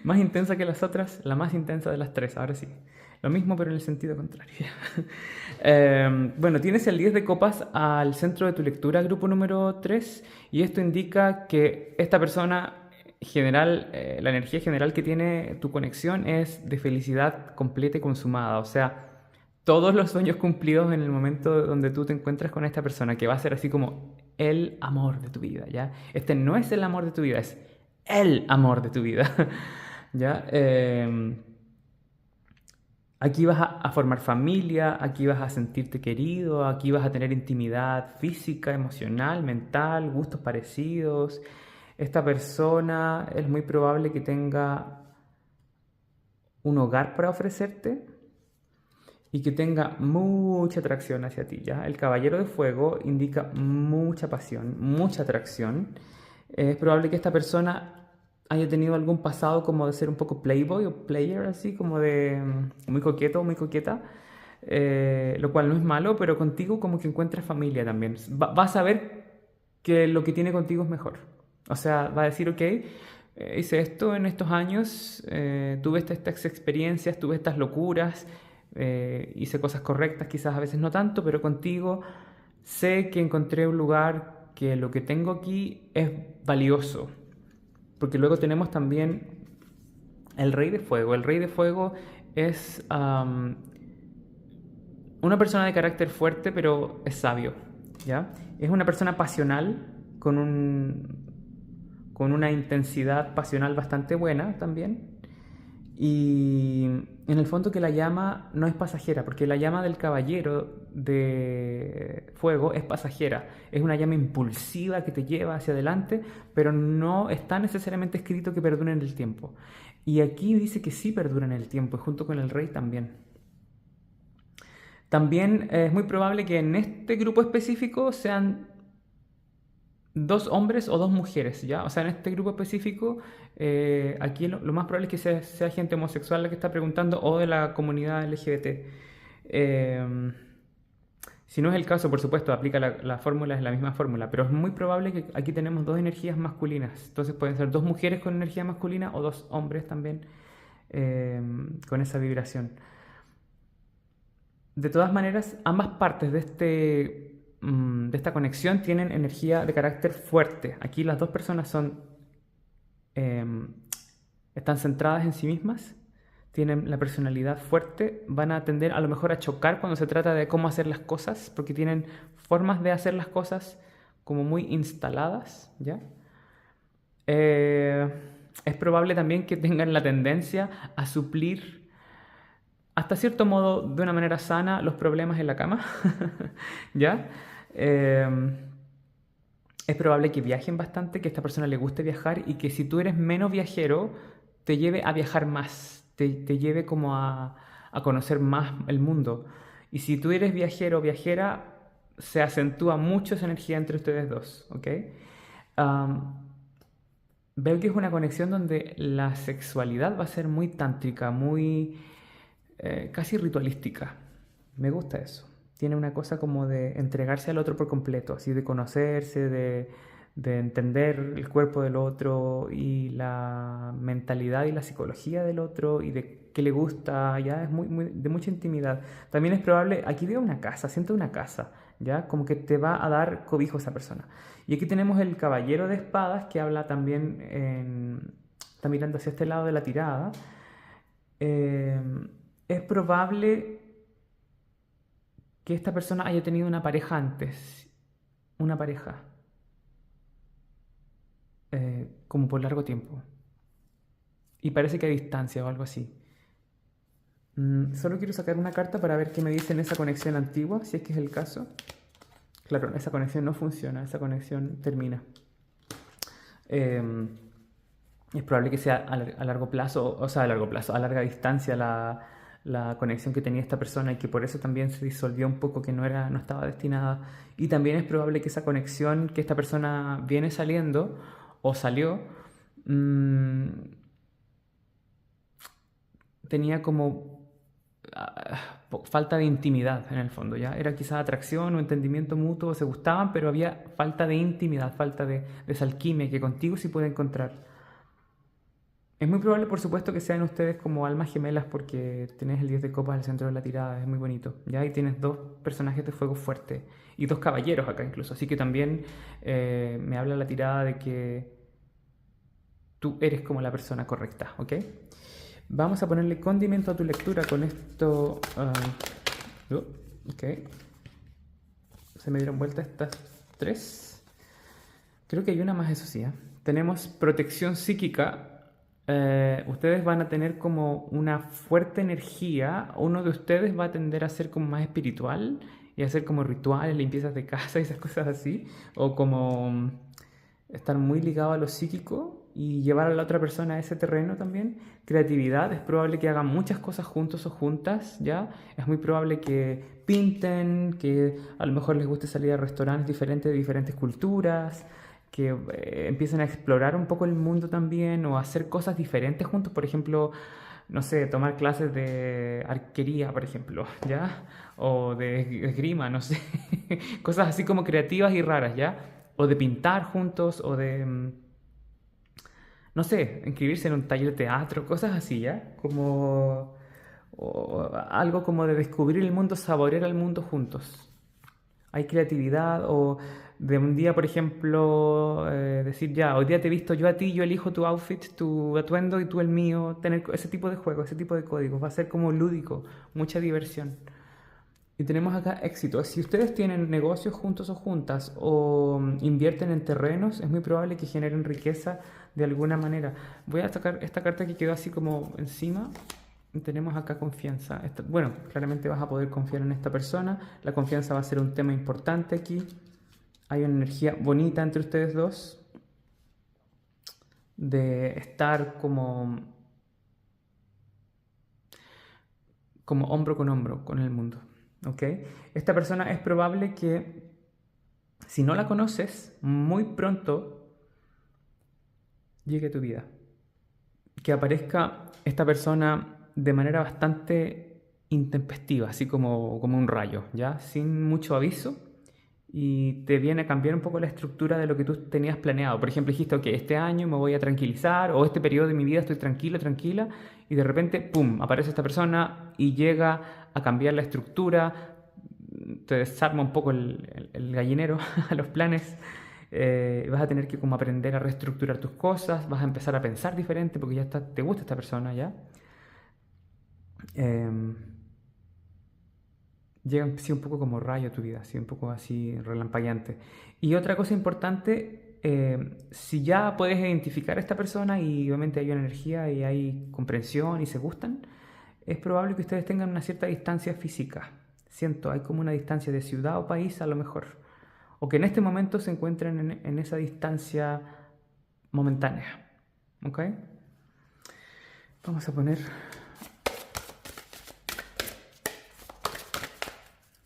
Más intensa que las otras, la más intensa de las tres, ahora sí. Lo mismo, pero en el sentido contrario. Bueno, tienes el 10 de copas al centro de tu lectura, grupo número 3, y esto indica que esta persona general, la energía general que tiene tu conexión es de felicidad completa y consumada. O sea, todos los sueños cumplidos en el momento donde tú te encuentras con esta persona, que va a ser así como el amor de tu vida, ¿ya? Este no es el amor de tu vida, es el amor de tu vida, ¿ya? Aquí vas a formar familia, aquí vas a sentirte querido, aquí vas a tener intimidad física, emocional, mental, gustos parecidos. Esta persona es muy probable que tenga un hogar para ofrecerte y que tenga mucha atracción hacia ti, ¿ya? El caballero de fuego indica mucha pasión, mucha atracción. Es probable que esta persona haya tenido algún pasado como de ser un poco playboy o player, así como de muy coqueto o muy coqueta, lo cual no es malo, pero contigo como que encuentras familia también. Vas a ver que lo que tiene contigo es mejor. O sea, va a decir, ok, hice esto en estos años, tuve estas experiencias, tuve estas locuras, hice cosas correctas, quizás a veces no tanto, pero contigo sé que encontré un lugar que lo que tengo aquí es valioso. Porque luego tenemos también el rey de fuego. El rey de fuego es una persona de carácter fuerte, pero es sabio, ¿ya? Es una persona pasional, con una intensidad pasional bastante buena también. Y en el fondo que la llama no es pasajera, porque la llama del caballero de fuego es pasajera. Es una llama impulsiva que te lleva hacia adelante, pero no está necesariamente escrito que perdure en el tiempo. Y aquí dice que sí perdura en el tiempo, y junto con el rey también. También es muy probable que en este grupo específico sean dos hombres o dos mujeres, ¿ya? O sea, en este grupo específico, aquí lo más probable es que sea gente homosexual la que está preguntando o de la comunidad LGBT. Eh, si no es el caso, por supuesto, aplica la fórmula, es la misma fórmula, pero es muy probable que aquí tenemos dos energías masculinas. Entonces pueden ser dos mujeres con energía masculina o dos hombres también con esa vibración. De todas maneras, ambas partes de esta conexión tienen energía de carácter fuerte. Aquí las dos personas están centradas en sí mismas, tienen la personalidad fuerte, van a tender a lo mejor a chocar cuando se trata de cómo hacer las cosas, porque tienen formas de hacer las cosas como muy instaladas, ¿ya? Es probable también que tengan la tendencia a suplir hasta cierto modo, de una manera sana, los problemas en la cama, ¿ya? Eh, es probable que viajen bastante, que a esta persona le guste viajar y que si tú eres menos viajero, te lleve a viajar más, te lleve como a conocer más el mundo. Y si tú eres viajero o viajera, se acentúa mucho esa energía entre ustedes dos, ¿ok? Um, Veo que es una conexión donde la sexualidad va a ser muy tántrica, muy casi ritualística. Me gusta eso. Tiene una cosa como de entregarse al otro por completo, así de conocerse, de entender el cuerpo del otro y la mentalidad y la psicología del otro y de qué le gusta, ya es de mucha intimidad. También es probable, aquí veo una casa, siento una casa, ya como que te va a dar cobijo esa persona. Y aquí tenemos el caballero de espadas que habla también, está mirando hacia este lado de la tirada. Eh, es probable que esta persona haya tenido una pareja antes, una pareja, como por largo tiempo. Y parece que a distancia o algo así. Solo quiero sacar una carta para ver qué me dice en esa conexión antigua, si es que es el caso. Claro, esa conexión no funciona, esa conexión termina. Es probable que sea a largo plazo, o sea, a largo plazo, a larga distancia la conexión que tenía esta persona y que por eso también se disolvió un poco, que no estaba destinada. Y también es probable que esa conexión que esta persona viene saliendo o salió, tenía como falta de intimidad en el fondo, ¿ya? Era quizás atracción o entendimiento mutuo, se gustaban, pero había falta de intimidad, falta de esa alquimia que contigo sí puede encontrar. Es muy probable, por supuesto, que sean ustedes como almas gemelas porque tienes el 10 de copas al centro de la tirada, es muy bonito, ¿ya? Y tienes dos personajes de fuego fuerte y dos caballeros acá incluso, así que también me habla la tirada de que tú eres como la persona correcta, ¿ok? Vamos a ponerle condimento a tu lectura con esto. Ok. Se me dieron vuelta estas tres. Creo que hay una más, eso sí. Tenemos protección psíquica. Ustedes van a tener como una fuerte energía. Uno de ustedes va a tender a ser como más espiritual y a hacer como rituales, limpiezas de casa y esas cosas así. O como estar muy ligado a lo psíquico y llevar a la otra persona a ese terreno también. Creatividad, es probable que hagan muchas cosas juntos o juntas, ¿ya? Es muy probable que pinten, que a lo mejor les guste salir a restaurantes diferentes de diferentes culturas, que empiecen a explorar un poco el mundo también o hacer cosas diferentes juntos, por ejemplo, no sé, tomar clases de arquería, por ejemplo, ¿ya? O de esgrima, no sé, cosas así como creativas y raras, ¿ya? O de pintar juntos, o de, no sé, inscribirse en un taller de teatro, cosas así, ¿ya? Como o algo como de descubrir el mundo, saborear el mundo juntos. Hay creatividad o de un día, por ejemplo, decir ya, hoy día te he visto yo a ti, yo elijo tu outfit, tu atuendo y tú el mío, tener ese tipo de juego, ese tipo de códigos, va a ser como lúdico, mucha diversión. Y tenemos acá éxito. Si ustedes tienen negocios juntos o juntas o invierten en terrenos, es muy probable que generen riqueza de alguna manera. Voy a sacar esta carta que quedó así como encima. Tenemos acá confianza. Bueno, claramente vas a poder confiar en esta persona. La confianza va a ser un tema importante aquí. Hay una energía bonita entre ustedes dos de estar como hombro con el mundo. ¿Ok? Esta persona es probable que, si no la conoces, muy pronto llegue a tu vida. Que aparezca esta persona de manera bastante intempestiva, así como un rayo, ¿ya? Sin mucho aviso, y te viene a cambiar un poco la estructura de lo que tú tenías planeado. Por ejemplo, dijiste, ok, este año me voy a tranquilizar, o este periodo de mi vida estoy tranquilo, tranquila, y de repente, ¡pum!, aparece esta persona y llega a cambiar la estructura, te desarma un poco el gallinero a los planes. Vas a tener que como aprender a reestructurar tus cosas, vas a empezar a pensar diferente porque ya te gusta esta persona ya. Llega así un poco como rayo a tu vida, así un poco así relampagueante. Y otra cosa importante, si ya puedes identificar a esta persona y obviamente hay una energía y hay comprensión y se gustan, es probable que ustedes tengan una cierta distancia física. Siento, hay como una distancia de ciudad o país a lo mejor. O que en este momento se encuentren en esa distancia momentánea. ¿Ok? Vamos a poner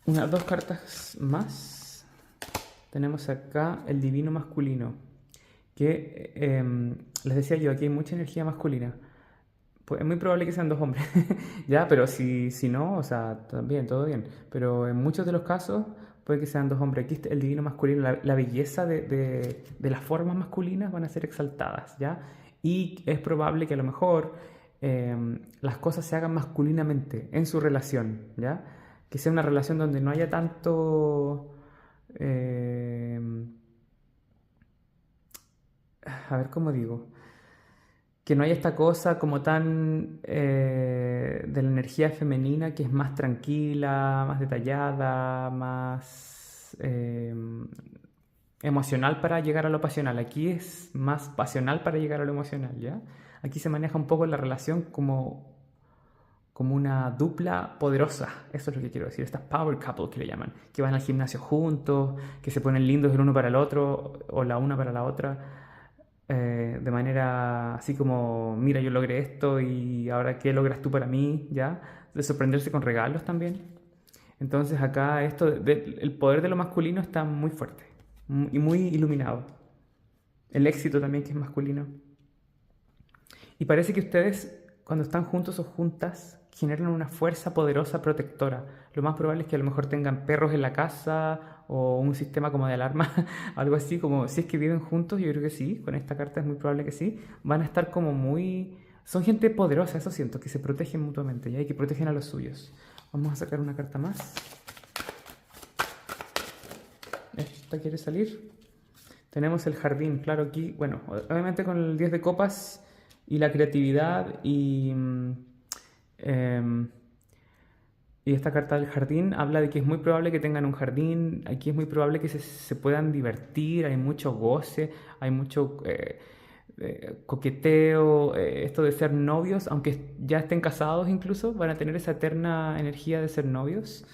dos cartas más. Tenemos acá el divino masculino. Que les decía yo, aquí hay mucha energía masculina. Pues es muy probable que sean dos hombres, ya, pero si no, o sea, también, todo bien. Pero en muchos de los casos puede que sean dos hombres. Aquí el divino masculino, la belleza de las formas masculinas van a ser exaltadas, ¿ya? Y es probable que a lo mejor las cosas se hagan masculinamente en su relación, ¿ya? Que sea una relación donde no haya tanto... a ver cómo digo, que no haya esta cosa como tan de la energía femenina, que es más tranquila, más detallada, más emocional para llegar a lo pasional. Aquí es más pasional para llegar a lo emocional, ¿ya? Aquí se maneja un poco la relación como una dupla poderosa. Eso es lo que quiero decir. Estas power couple que le llaman, que van al gimnasio juntos, que se ponen lindos el uno para el otro o la una para la otra. De manera así como, mira, yo logré esto y ahora ¿qué logras tú para mí? ¿Ya? De sorprenderse con regalos también. Entonces acá el poder de lo masculino está muy fuerte y muy iluminado. El éxito también, que es masculino. Y parece que ustedes, cuando están juntos o juntas, generan una fuerza poderosa protectora. Lo más probable es que a lo mejor tengan perros en la casa o un sistema como de alarma, algo así, como si es que viven juntos, yo creo que sí, con esta carta es muy probable que sí, van a estar como muy... Son gente poderosa, eso siento, que se protegen mutuamente, ¿ya? Y que protegen a los suyos. Vamos a sacar una carta más. ¿Esta quiere salir? Tenemos el jardín, claro, aquí, bueno, obviamente con el 10 de copas y la creatividad y esta carta del jardín habla de que es muy probable que tengan un jardín, aquí es muy probable que se puedan divertir, hay mucho goce, hay mucho coqueteo, esto de ser novios, aunque ya estén casados incluso, van a tener esa eterna energía de ser novios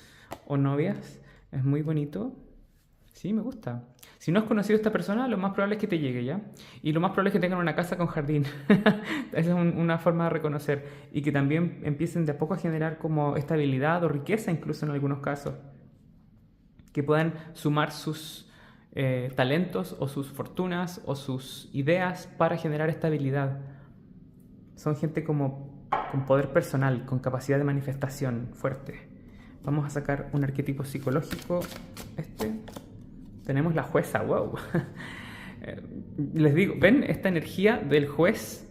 o novias, es muy bonito, sí, me gusta. Si no has conocido a esta persona, lo más probable es que te llegue, ¿ya? Y lo más probable es que tengan una casa con jardín. Esa es una forma de reconocer. Y que también empiecen de a poco a generar como estabilidad o riqueza, incluso en algunos casos. Que puedan sumar sus talentos o sus fortunas o sus ideas para generar estabilidad. Son gente como con poder personal, con capacidad de manifestación fuerte. Vamos a sacar un arquetipo psicológico. Tenemos la jueza, wow. Les digo, ¿ven? Esta energía del juez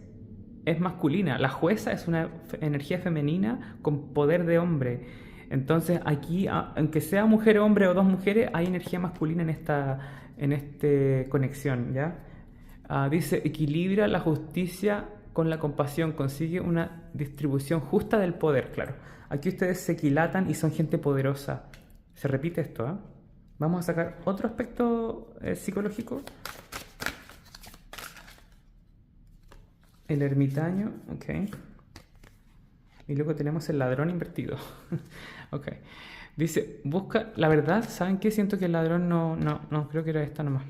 es masculina. La jueza es una energía femenina con poder de hombre. Entonces aquí, aunque sea mujer, hombre o dos mujeres, hay energía masculina en esta conexión, ¿ya? Dice, equilibra la justicia con la compasión, consigue una distribución justa del poder, claro. Aquí ustedes se equilatan y son gente poderosa. Se repite esto, ¿eh? Vamos a sacar otro aspecto psicológico. El ermitaño, ok. Y luego tenemos el ladrón invertido. Ok. Dice, busca, la verdad, ¿saben qué? Siento que el ladrón no, creo que era esta nomás.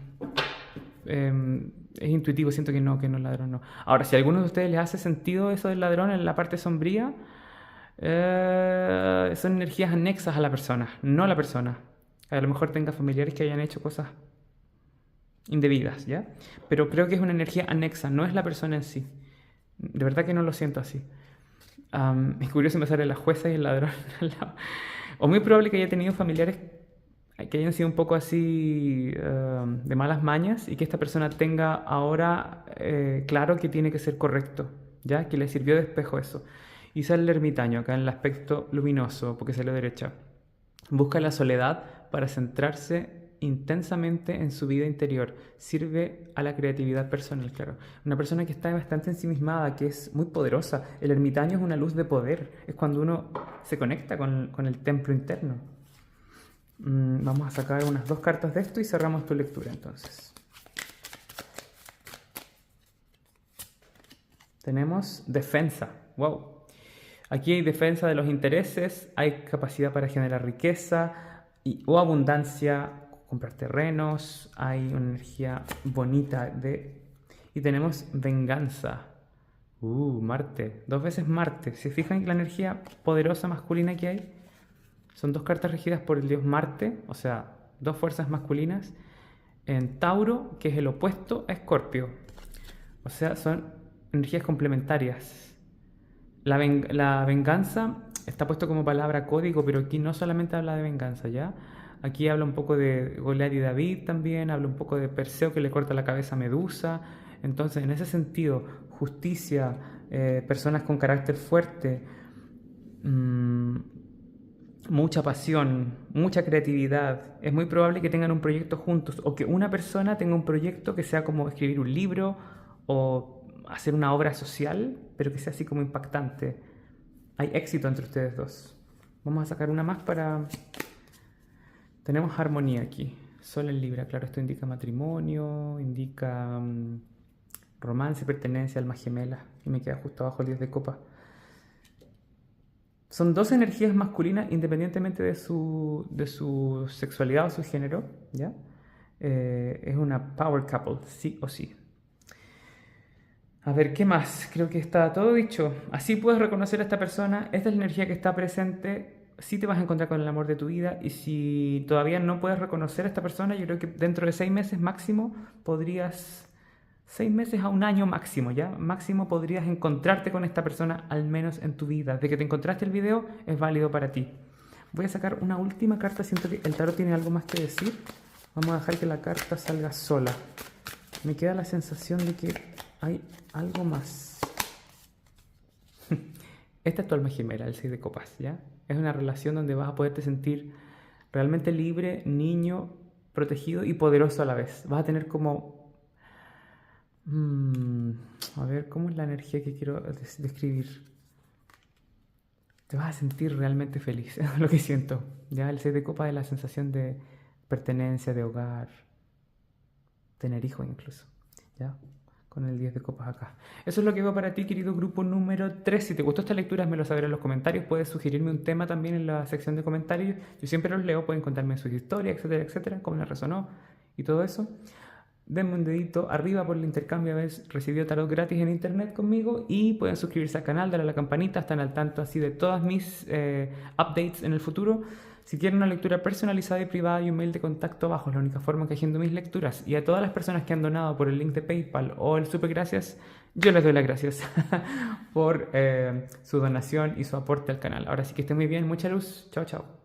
Es intuitivo, siento que no el ladrón no. Ahora, si a alguno de ustedes les hace sentido eso del ladrón en la parte sombría, son energías anexas a la persona, no a la persona. A lo mejor tenga familiares que hayan hecho cosas indebidas, ¿ya? Pero creo que es una energía anexa, no es la persona en sí. De verdad que no lo siento así. Es curioso me sale la jueza y el ladrón al lado. O muy probable que haya tenido familiares que hayan sido un poco así de malas mañas y que esta persona tenga ahora claro que tiene que ser correcto, ¿ya? Que le sirvió de espejo eso. Y sale el ermitaño acá en el aspecto luminoso, porque sale a la derecha. Busca la soledad para centrarse intensamente en su vida interior. Sirve a la creatividad personal, claro. Una persona que está bastante ensimismada, que es muy poderosa. El ermitaño es una luz de poder. Es cuando uno se conecta con el templo interno. Vamos a sacar unas 2 cartas de esto y cerramos tu lectura entonces. Tenemos defensa. Wow. Aquí hay defensa de los intereses, hay capacidad para generar riqueza o abundancia, comprar terrenos, hay una energía bonita y tenemos venganza. Marte, 2 veces Marte. ¿Se fijan la energía poderosa masculina que hay? Son 2 cartas regidas por el dios Marte, o sea, 2 fuerzas masculinas. En Tauro, que es el opuesto a Escorpio. O sea, son energías complementarias. La venganza está puesto como palabra código, pero aquí no solamente habla de venganza, ¿ya? Aquí habla un poco de Goliat y David también, habla un poco de Perseo que le corta la cabeza a Medusa. Entonces, en ese sentido, justicia, personas con carácter fuerte, mucha pasión, mucha creatividad. Es muy probable que tengan un proyecto juntos o que una persona tenga un proyecto que sea como escribir un libro o hacer una obra social, pero que sea así como impactante. Hay éxito entre ustedes dos. Vamos a sacar una más para... Tenemos armonía aquí. Sol en Libra, claro, esto indica matrimonio, indica romance, pertenencia, alma gemela. Y me queda justo abajo el 10 de copas. Son 2 energías masculinas independientemente de su sexualidad o su género, ¿ya? Es una power couple, sí o sí. A ver, ¿qué más? Creo que está todo dicho. Así puedes reconocer a esta persona. Esta es la energía que está presente. Sí te vas a encontrar con el amor de tu vida. Y si todavía no puedes reconocer a esta persona, yo creo que dentro de 6 meses máximo podrías... 6 meses a 1 año máximo, ¿ya? Máximo podrías encontrarte con esta persona al menos en tu vida. Desde que te encontraste el video es válido para ti. Voy a sacar una última carta. Siento que el tarot tiene algo más que decir. Vamos a dejar que la carta salga sola. Me queda la sensación de que hay algo más. Esta es tu alma gemela, el 6 de copas, ¿ya? Es una relación donde vas a poderte sentir realmente libre, niño, protegido y poderoso a la vez. Vas a tener como... a ver, ¿cómo es la energía que quiero describir? Te vas a sentir realmente feliz, es lo que siento. ¿Ya? El 6 de copas es la sensación de pertenencia, de hogar, tener hijos incluso, ¿ya? Con el 10 de copas acá. Eso es lo que veo para ti, querido grupo número 3. Si te gustó esta lectura, me lo sabrás en los comentarios. Puedes sugerirme un tema también en la sección de comentarios. Yo siempre los leo, pueden contarme sus historias, etcétera, etcétera, cómo les resonó y todo eso. Denme un dedito arriba por el intercambio, habéis recibido tarot gratis en internet conmigo y pueden suscribirse al canal, darle a la campanita, están al tanto así de todas mis updates en el futuro. Si quieren una lectura personalizada y privada y un mail de contacto abajo, es la única forma que agendo mis lecturas. Y a todas las personas que han donado por el link de PayPal o el Super Gracias, yo les doy las gracias por su donación y su aporte al canal. Ahora sí que estén muy bien, mucha luz, chao chao.